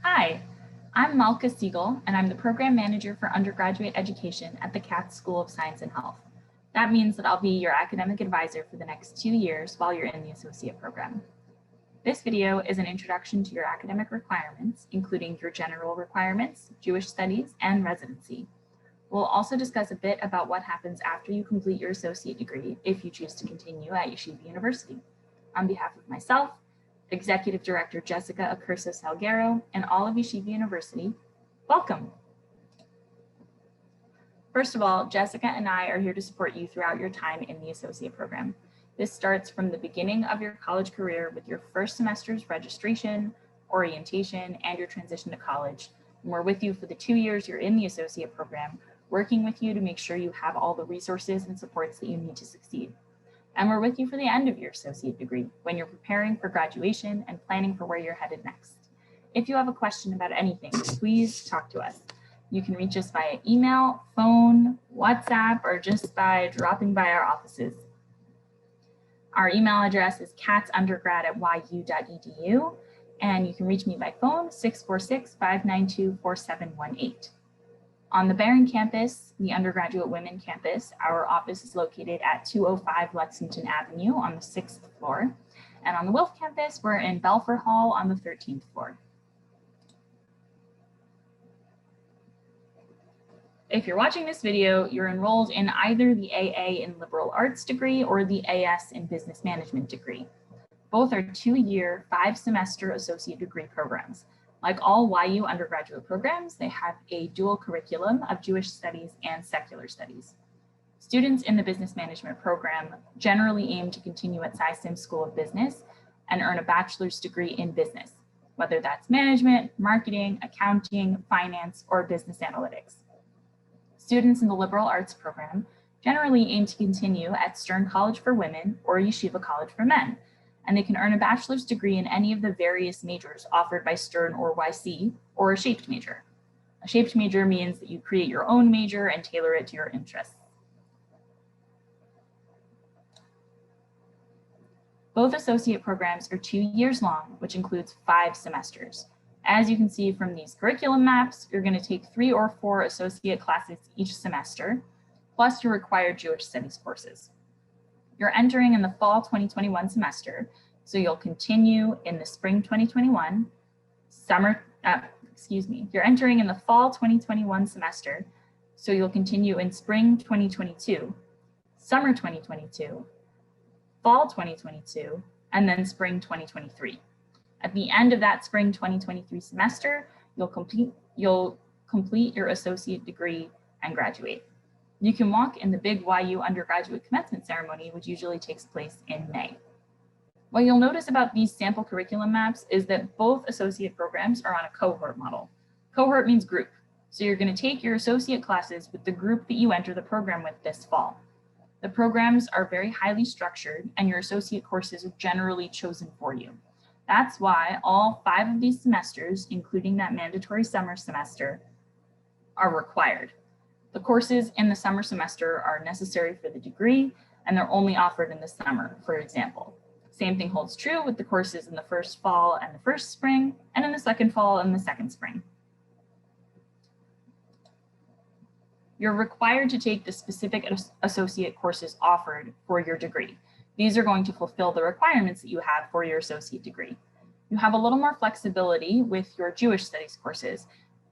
Hi, I'm Malka Siegel, and I'm the Program Manager for Undergraduate Education at the Katz School of Science and Health. That means that I'll be your academic advisor for the next 2 years while you're in the associate program. This video is an introduction to your academic requirements, including your general requirements, Jewish studies, and residency. We'll also discuss a bit about what happens after you complete your associate degree if you choose to continue at Yeshiva University. On behalf of myself, Executive Director Jessica Accurso Salguero, and all of Yeshiva University, welcome. First of all, Jessica and I are here to support you throughout your time in the associate program. This starts from the beginning of your college career with your first semester's registration, orientation, and your transition to college. And we're with you for the 2 years you're in the associate program, working with you to make sure you have all the resources and supports that you need to succeed. And we're with you for the end of your associate degree when you're preparing for graduation and planning for where you're headed next. If you have a question about anything, please talk to us. You can reach us via email, phone, WhatsApp, or just by dropping by our offices. Our email address is katsundergrad@yu.edu, and you can reach me by phone 646-592-4718. On the Barron campus, the undergraduate women campus, our office is located at 205 Lexington Avenue on the 6th floor. And on the Wilf campus, we're in Belfer Hall on the 13th floor. If you're watching this video, you're enrolled in either the AA in Liberal Arts degree or the AS in Business Management degree. Both are 2-year, 5-semester associate degree programs. Like all YU undergraduate programs, they have a dual curriculum of Jewish studies and secular studies. Students in the business management program generally aim to continue at SciSim School of Business and earn a bachelor's degree in business, whether that's management, marketing, accounting, finance, or business analytics. Students in the liberal arts program generally aim to continue at Stern College for Women or Yeshiva College for Men, and they can earn a bachelor's degree in any of the various majors offered by Stern or YC, or a shaped major. A shaped major means that you create your own major and tailor it to your interests. Both associate programs are 2 years long, which includes 5 semesters. As you can see from these curriculum maps, you're going to take 3 or 4 associate classes each semester, plus your required Jewish studies courses. You're entering in the fall 2021 semester, so you'll continue in the spring 2021, you're entering in the fall 2021 semester, so you'll continue in spring 2022, summer 2022, fall 2022, and then spring 2023. At the end of that spring 2023 semester, you'll complete your associate degree and graduate. You can walk in the big YU undergraduate commencement ceremony, which usually takes place in May. What you'll notice about these sample curriculum maps is that both associate programs are on a cohort model. Cohort means group. So you're going to take your associate classes with the group that you enter the program with this fall. The programs are very highly structured, and your associate courses are generally chosen for you. That's why all 5 of these semesters, including that mandatory summer semester, are required. The courses in the summer semester are necessary for the degree, and they're only offered in the summer, for example. Same thing holds true with the courses in the first fall and the first spring, and in the second fall and the second spring. You're required to take the specific associate courses offered for your degree. These are going to fulfill the requirements that you have for your associate degree. You have a little more flexibility with your Jewish studies courses.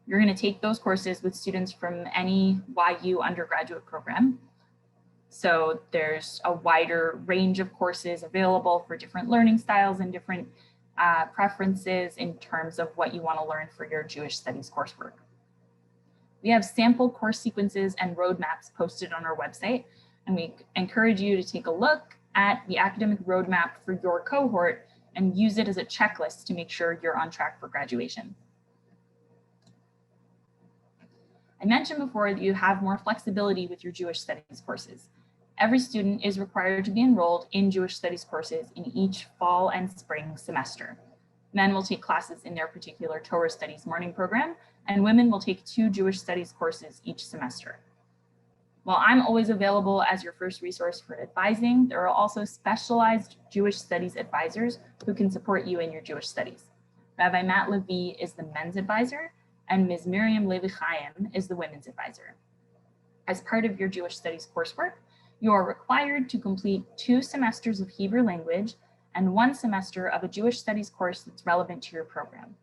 You're going to take those courses with students from any YU undergraduate program. So there's a wider range of courses available for different learning styles and different preferences in terms of what you want to learn for your Jewish studies coursework. We have sample course sequences and roadmaps posted on our website, and we encourage you to take a look at the academic roadmap for your cohort and use it as a checklist to make sure you're on track for graduation. I mentioned before that you have more flexibility with your Jewish studies courses. Every student is required to be enrolled in Jewish studies courses in each fall and spring semester. Men will take classes in their particular Torah studies morning program, and women will take 2 Jewish studies courses each semester. While I'm always available as your first resource for advising, there are also specialized Jewish studies advisors who can support you in your Jewish studies. Rabbi Matt Levy is the men's advisor, and Ms. Miriam Levi-Chaim is the women's advisor. As part of your Jewish Studies coursework, you are required to complete 2 semesters of Hebrew language and 1 semester of a Jewish Studies course that's relevant to your program.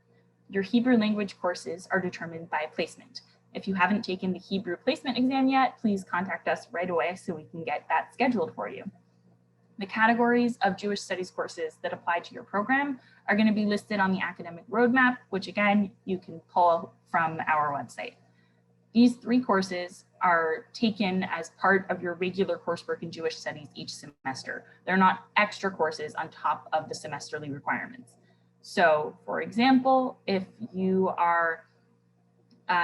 Your Hebrew language courses are determined by placement. If you haven't taken the Hebrew placement exam yet, please contact us right away so we can get that scheduled for you. The categories of Jewish Studies courses that apply to your program are going to be listed on the academic roadmap, which again, you can pull from our website. These 3 courses are taken as part of your regular coursework in Jewish Studies each semester. They're not extra courses on top of the semesterly requirements. So for example, if you are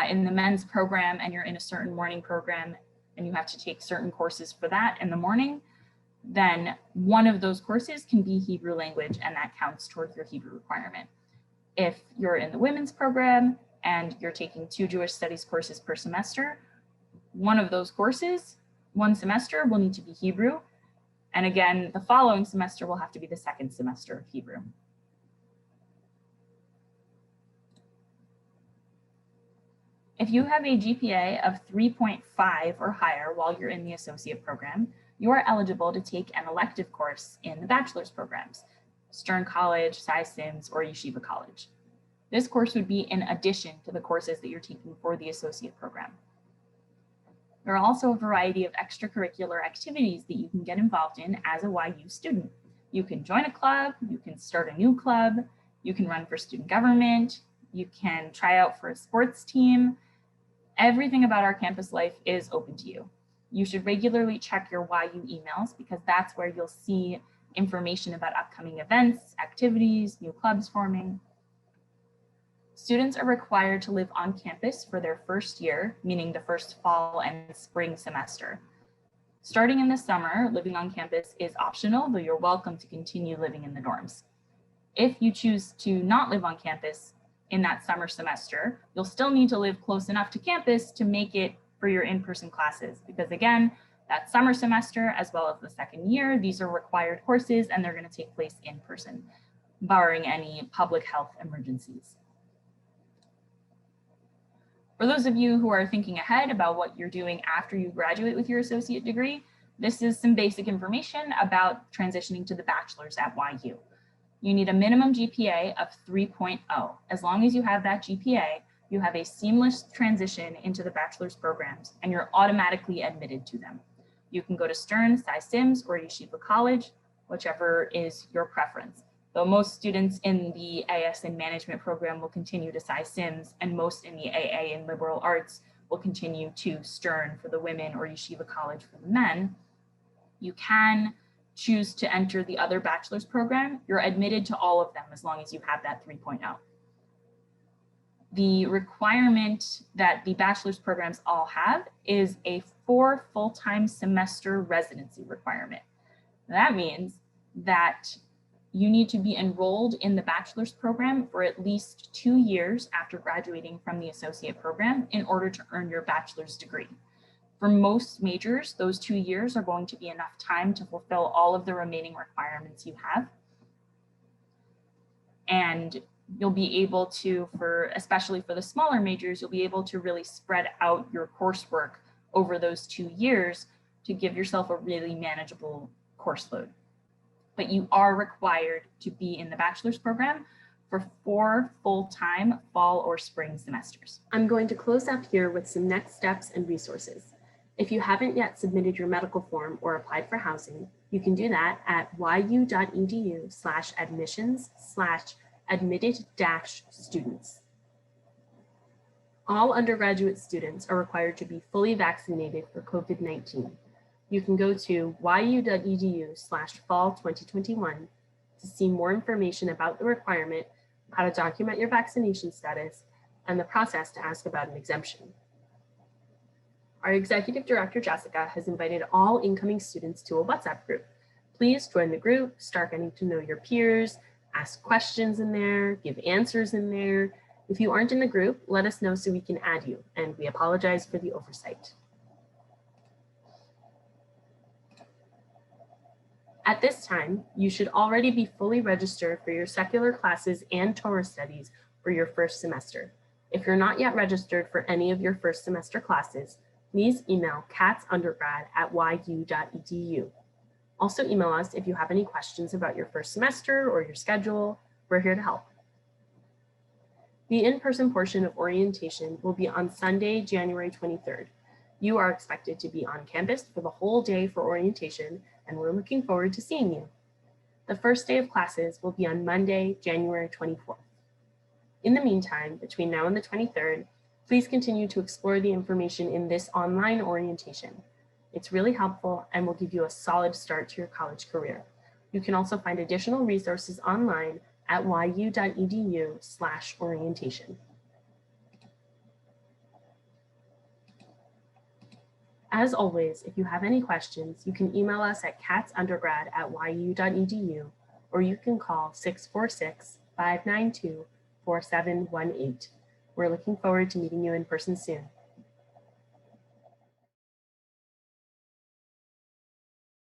in the men's program and you're in a certain morning program and you have to take certain courses for that in the morning, then one of those courses can be Hebrew language and that counts toward your Hebrew requirement. If you're in the women's program and you're taking 2 Jewish Studies courses per semester, one of those courses, 1 semester will need to be Hebrew. And again, the following semester will have to be the 2nd semester of Hebrew. If you have a GPA of 3.5 or higher while you're in the associate program, you are eligible to take an elective course in the bachelor's programs, Stern College, Sci-Sims, or Yeshiva College. This course would be in addition to the courses that you're taking for the associate program. There are also a variety of extracurricular activities that you can get involved in as a YU student. You can join a club, you can start a new club, you can run for student government, you can try out for a sports team. Everything about our campus life is open to you. You should regularly check your YU emails because that's where you'll see information about upcoming events, activities, new clubs forming. Students are required to live on campus for their first year, meaning the first fall and spring semester. Starting in the summer, living on campus is optional, though you're welcome to continue living in the dorms. If you choose to not live on campus in that summer semester, you'll still need to live close enough to campus to make it for your in-person classes, because again, that summer semester, as well as the second year, these are required courses and they're going to take place in person, barring any public health emergencies. For those of you who are thinking ahead about what you're doing after you graduate with your associate degree, this is some basic information about transitioning to the bachelor's at YU. You need a minimum GPA of 3.0. As long as you have that GPA, you have a seamless transition into the bachelor's programs and you're automatically admitted to them. You can go to Stern, Sci-Sims, or Yeshiva College, whichever is your preference. Though most students in the AS in management program will continue to Sci-Sims, and most in the AA in liberal arts will continue to Stern for the women or Yeshiva College for the men, you can choose to enter the other bachelor's program. You're admitted to all of them as long as you have that 3.0. The requirement that the bachelor's programs all have is a 4 full-time semester residency requirement. That means that you need to be enrolled in the bachelor's program for at least 2 years after graduating from the associate program in order to earn your bachelor's degree. For most majors, those 2 years are going to be enough time to fulfill all of the remaining requirements you have. And you'll be able to, especially for the smaller majors, you'll be able to really spread out your coursework over those 2 years to give yourself a really manageable course load. But you are required to be in the bachelor's program for 4 full-time fall or spring semesters. I'm going to close out here with some next steps and resources. If you haven't yet submitted your medical form or applied for housing, you can do that at yu.edu/admissions/admitted-students. All undergraduate students are required to be fully vaccinated for COVID-19. You can go to yu.edu/fall2021 to see more information about the requirement, how to document your vaccination status, and the process to ask about an exemption. Our executive director, Jessica, has invited all incoming students to a WhatsApp group. Please join the group, start getting to know your peers, ask questions in there, give answers in there. If you aren't in the group, let us know so we can add you, and we apologize for the oversight. At this time, you should already be fully registered for your secular classes and Torah studies for your first semester. If you're not yet registered for any of your first semester classes, please email katsundergrad@yu.edu. Also email us if you have any questions about your first semester or your schedule. We're here to help. The in-person portion of orientation will be on Sunday, January 23rd. You are expected to be on campus for the whole day for orientation, and we're looking forward to seeing you. The first day of classes will be on Monday, January 24th. In the meantime, between now and the 23rd, please continue to explore the information in this online orientation. It's really helpful and will give you a solid start to your college career. You can also find additional resources online at yu.edu/orientation. As always, if you have any questions, you can email us at katsundergrad@yu.edu, or you can call 646-592-4718. We're looking forward to meeting you in person soon.